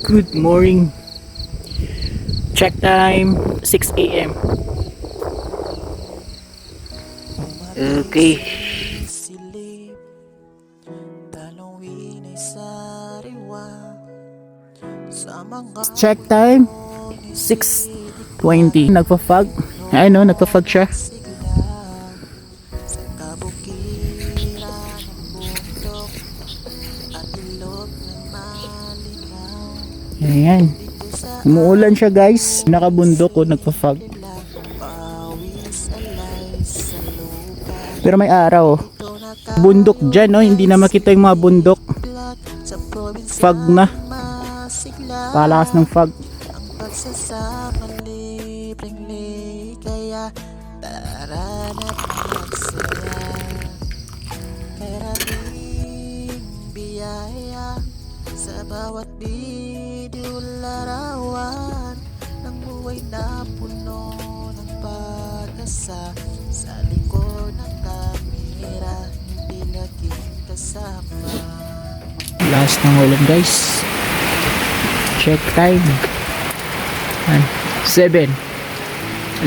Good morning. Check time 6 a.m. Okay. Check time 6:20. Nagpa-fog. Ano, nagpa-fog siya. Ayan. Umuulan siya guys. Nakabundok o nagpa-fog. Pero may araw. Bundok dyan, no? Hindi na makita yung mga bundok. Fog na. Palakas ng fog. Ang pagsasama libreng ligaya, tara na't magsaya. Maraming biyaya sa bawat bidyo larawan ng buhay na puno ng pag-asa. Sa likod ng kamera, hindi laging kasama. Last ng ulan guys. Check time 7.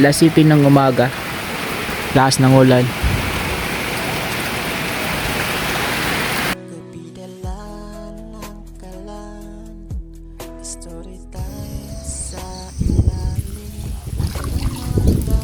Alas 7 ng umaga. Last ng ulan. Kapidalan ng kalan, story time sa ilalim ng mga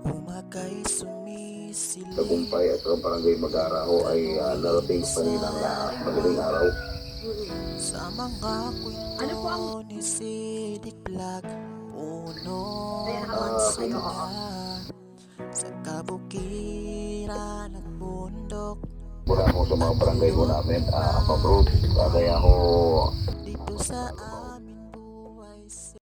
umagay sumisilip. Tagumpay at ang barangay Mag-Araho ay narating pa rin ang madaling araw. Sa mga kwento ni Sidik Vlog, puno ng saya. Sa kabukiran at bundok, Mula ko sa mga barangay ko namin, pa-road. Kaya ako dito sa